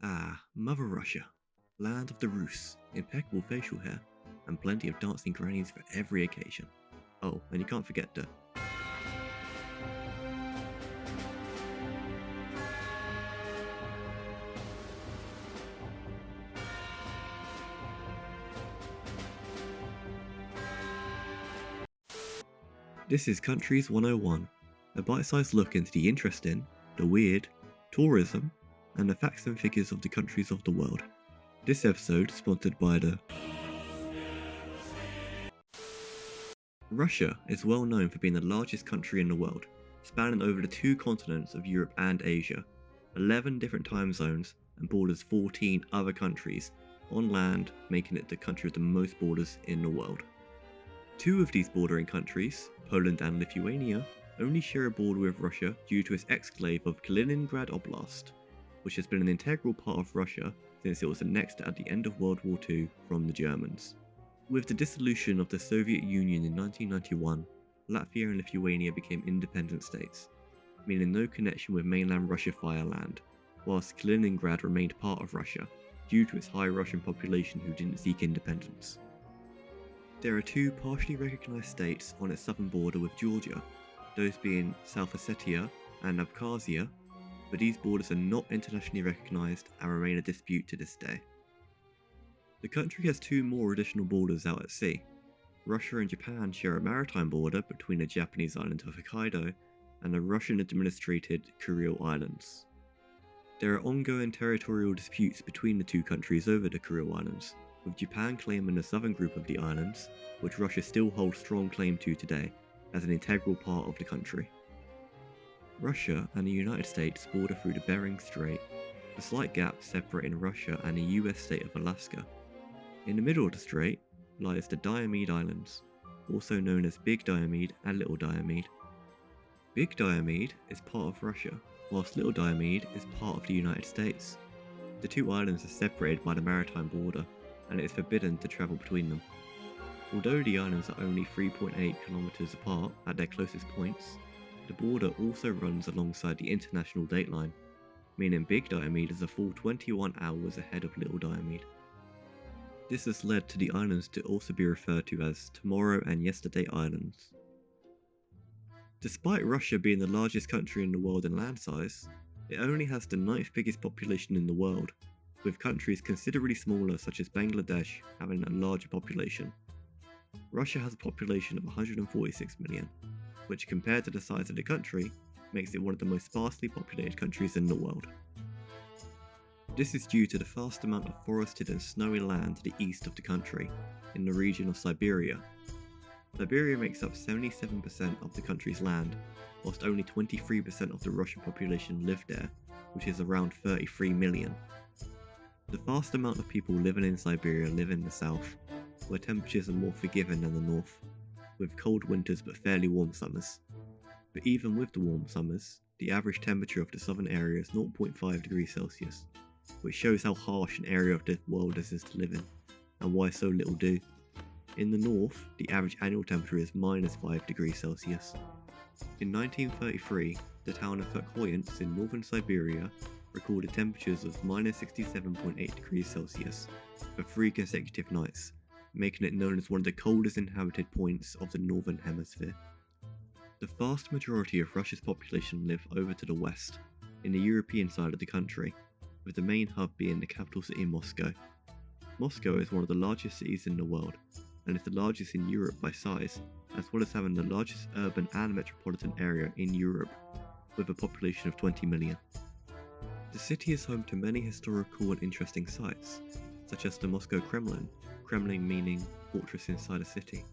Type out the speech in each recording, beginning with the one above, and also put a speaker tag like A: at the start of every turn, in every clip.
A: Ah, Mother Russia, land of the Rus, impeccable facial hair, and plenty of dancing grannies for every occasion. Oh, and you can't forget the. This is Countries 101, a bite-sized look into the interesting, the weird, tourism, and the facts and figures of the countries of the world. This episode is sponsored by the. Russia is well known for being the largest country in the world, spanning over the two continents of Europe and Asia, 11 different time zones, and borders 14 other countries on land, making it the country with the most borders in the world. Two of these bordering countries, Poland and Lithuania, only share a border with Russia due to its exclave of Kaliningrad Oblast, which has been an integral part of Russia since it was annexed at the end of World War II from the Germans. With the dissolution of the Soviet Union in 1991, Latvia and Lithuania became independent states, meaning no connection with mainland Russia via land, whilst Kaliningrad remained part of Russia due to its high Russian population who didn't seek independence. There are two partially recognised states on its southern border with Georgia, those being South Ossetia and Abkhazia, but these borders are not internationally recognised and remain a dispute to this day. The country has two more additional borders out at sea. Russia and Japan share a maritime border between the Japanese island of Hokkaido and the Russian-administrated Kuril Islands. There are ongoing territorial disputes between the two countries over the Kuril Islands, with Japan claiming the southern group of the islands, which Russia still holds strong claim to today, as an integral part of the country. Russia and the United States border through the Bering Strait, a slight gap separating Russia and the US state of Alaska. In the middle of the strait lies the Diomede Islands, also known as Big Diomede and Little Diomede. Big Diomede is part of Russia, whilst Little Diomede is part of the United States. The two islands are separated by the maritime border, and it is forbidden to travel between them. Although the islands are only 3.8 kilometers apart at their closest points, the border also runs alongside the international dateline, meaning Big Diomede is a full 21 hours ahead of Little Diomede. This has led to the islands to also be referred to as Tomorrow and Yesterday Islands. Despite Russia being the largest country in the world in land size, it only has the 9th biggest population in the world, with countries considerably smaller such as Bangladesh having a larger population. Russia has a population of 146 million, which compared to the size of the country, makes it one of the most sparsely populated countries in the world. This is due to the vast amount of forested and snowy land to the east of the country, in the region of Siberia. Siberia makes up 77% of the country's land, whilst only 23% of the Russian population live there, which is around 33 million. The vast amount of people living in Siberia live in the south, where temperatures are more forgiving than the north, with cold winters but fairly warm summers. But even with the warm summers, the average temperature of the southern area is 0.5 degrees Celsius, which shows how harsh an area of the world this is to live in, and why so little do. In the north, the average annual temperature is -5 degrees Celsius. In 1933, the town of Verkhoyansk in northern Siberia recorded temperatures of -67.8 degrees Celsius for 3 consecutive nights, making it known as one of the coldest inhabited points of the northern hemisphere. The vast majority of Russia's population live over to the west, in the European side of the country, with the main hub being the capital city Moscow. Moscow is one of the largest cities in the world, and is the largest in Europe by size, as well as having the largest urban and metropolitan area in Europe, with a population of 20 million. The city is home to many historical and interesting sites, such as the Moscow Kremlin, Kremlin meaning fortress inside a city,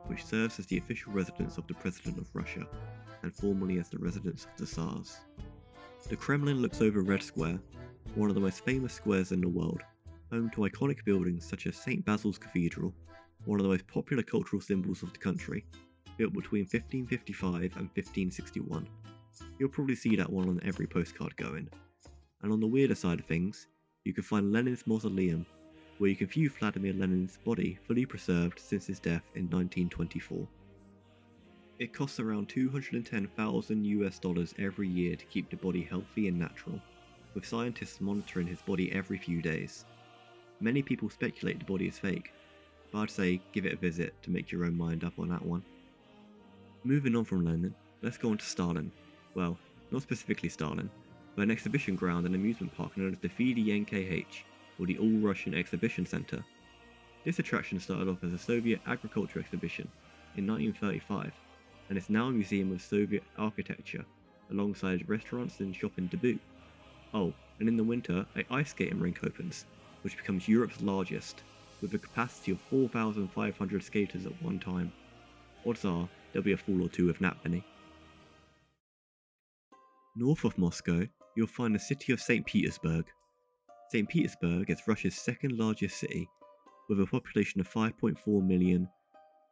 A: which serves as the official residence of the President of Russia, and formerly as the residence of the Tsars. The Kremlin looks over Red Square, one of the most famous squares in the world, home to iconic buildings such as St. Basil's Cathedral, one of the most popular cultural symbols of the country, built between 1555 and 1561. You'll probably see that one on every postcard going. And on the weirder side of things, you can find Lenin's mausoleum, where you can view Vladimir Lenin's body fully preserved since his death in 1924. It costs around $210,000 every year to keep the body healthy and natural, with scientists monitoring his body every few days. Many people speculate the body is fake, but I'd say give it a visit to make your own mind up on that one. Moving on from Lenin, let's go on to Stalin. Well, not specifically Stalin, but an exhibition ground and amusement park known as the VDNKH, or the All-Russian Exhibition Center. This attraction started off as a Soviet agriculture exhibition in 1935, and is now a museum of Soviet architecture, alongside restaurants and shopping to boot. Oh, and in the winter, an ice skating rink opens, which becomes Europe's largest, with a capacity of 4,500 skaters at one time. Odds are, there'll be a fall or two of Nappenny. North of Moscow, you'll find the city of St. Petersburg. St. Petersburg is Russia's second largest city, with a population of 5.4 million,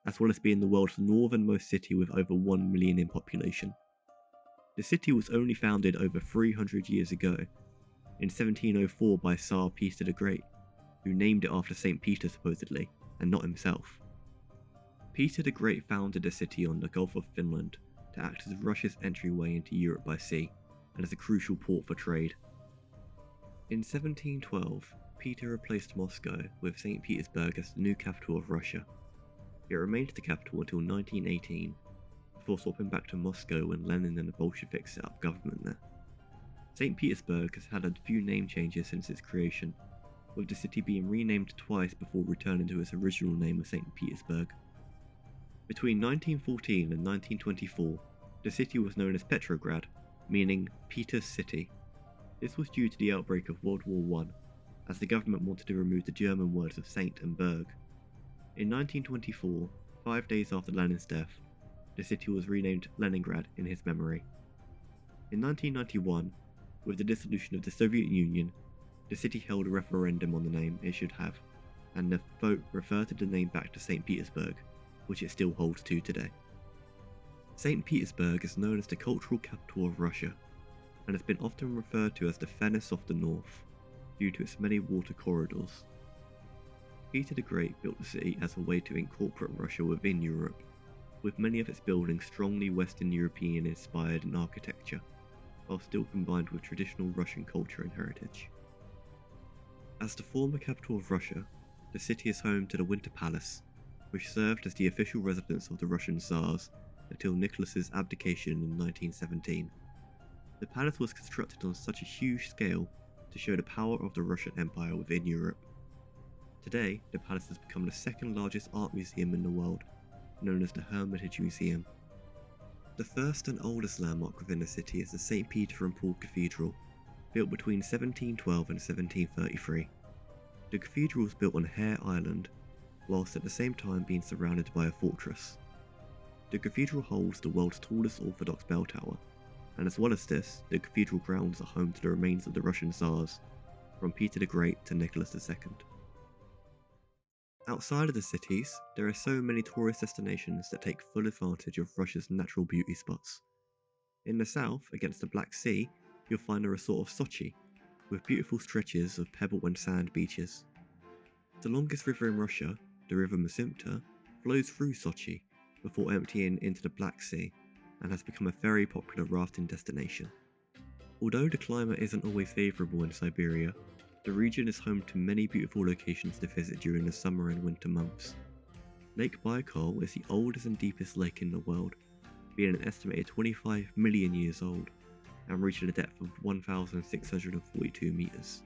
A: as well as being the world's northernmost city with over 1 million in population. The city was only founded over 300 years ago, in 1704 by Tsar Peter the Great, who named it after St. Peter supposedly, and not himself. Peter the Great founded the city on the Gulf of Finland to act as Russia's entryway into Europe by sea, and as a crucial port for trade. In 1712, Peter replaced Moscow with St. Petersburg as the new capital of Russia. It remained the capital until 1918, before swapping back to Moscow when Lenin and the Bolsheviks set up government there. St. Petersburg has had a few name changes since its creation, with the city being renamed twice before returning to its original name of St. Petersburg. Between 1914 and 1924, the city was known as Petrograd, meaning Peter's City. This was due to the outbreak of World War I, as the government wanted to remove the German words of Saint and Berg. In 1924, 5 days after Lenin's death, the city was renamed Leningrad in his memory. In 1991, with the dissolution of the Soviet Union, the city held a referendum on the name it should have, and the vote reverted the name back to St. Petersburg, which it still holds to today. St. Petersburg is known as the cultural capital of Russia, and has been often referred to as the Venice of the North, due to its many water corridors. Peter the Great built the city as a way to incorporate Russia within Europe, with many of its buildings strongly Western European inspired in architecture, while still combined with traditional Russian culture and heritage. As the former capital of Russia, the city is home to the Winter Palace, which served as the official residence of the Russian Tsars until Nicholas's abdication in 1917. The palace was constructed on such a huge scale to show the power of the Russian Empire within Europe. Today, the palace has become the second largest art museum in the world, known as the Hermitage Museum. The first and oldest landmark within the city is the St. Peter and Paul Cathedral, built between 1712 and 1733. The cathedral was built on Hare Island, whilst at the same time being surrounded by a fortress. The cathedral holds the world's tallest Orthodox bell tower, and as well as this, the cathedral grounds are home to the remains of the Russian Tsars, from Peter the Great to Nicholas II. Outside of the cities, there are so many tourist destinations that take full advantage of Russia's natural beauty spots. In the south, against the Black Sea, you'll find the resort of Sochi, with beautiful stretches of pebble and sand beaches. The longest river in Russia, the river Musimta, flows through Sochi before emptying into the Black Sea, and has become a very popular rafting destination. Although the climate isn't always favourable in Siberia, the region is home to many beautiful locations to visit during the summer and winter months. Lake Baikal is the oldest and deepest lake in the world, being an estimated 25 million years old, and reaching a depth of 1,642 meters.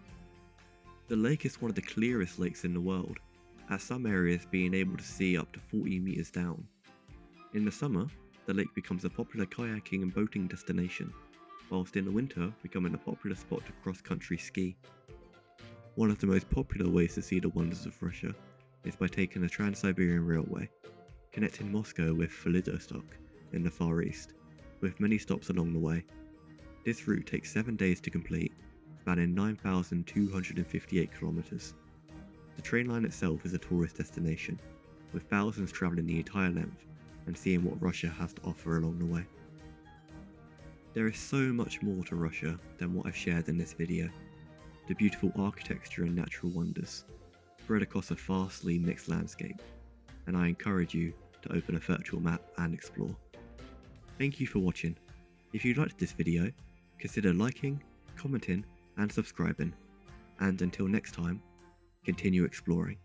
A: The lake is one of the clearest lakes in the world, at some areas being able to see up to 40 meters down. In the summer, the lake becomes a popular kayaking and boating destination, whilst in the winter becoming a popular spot to cross-country ski. One of the most popular ways to see the wonders of Russia is by taking the Trans-Siberian Railway, connecting Moscow with Vladivostok in the Far East, with many stops along the way. This route takes 7 days to complete, spanning 9,258 kilometers. The train line itself is a tourist destination, with thousands travelling the entire length and seeing what Russia has to offer along the way. There is so much more to Russia than what I've shared in this video. The beautiful architecture and natural wonders, spread across a vastly mixed landscape, and I encourage you to open a virtual map and explore. Thank you for watching. If you liked this video, consider liking, commenting, and subscribing. And until next time, continue exploring.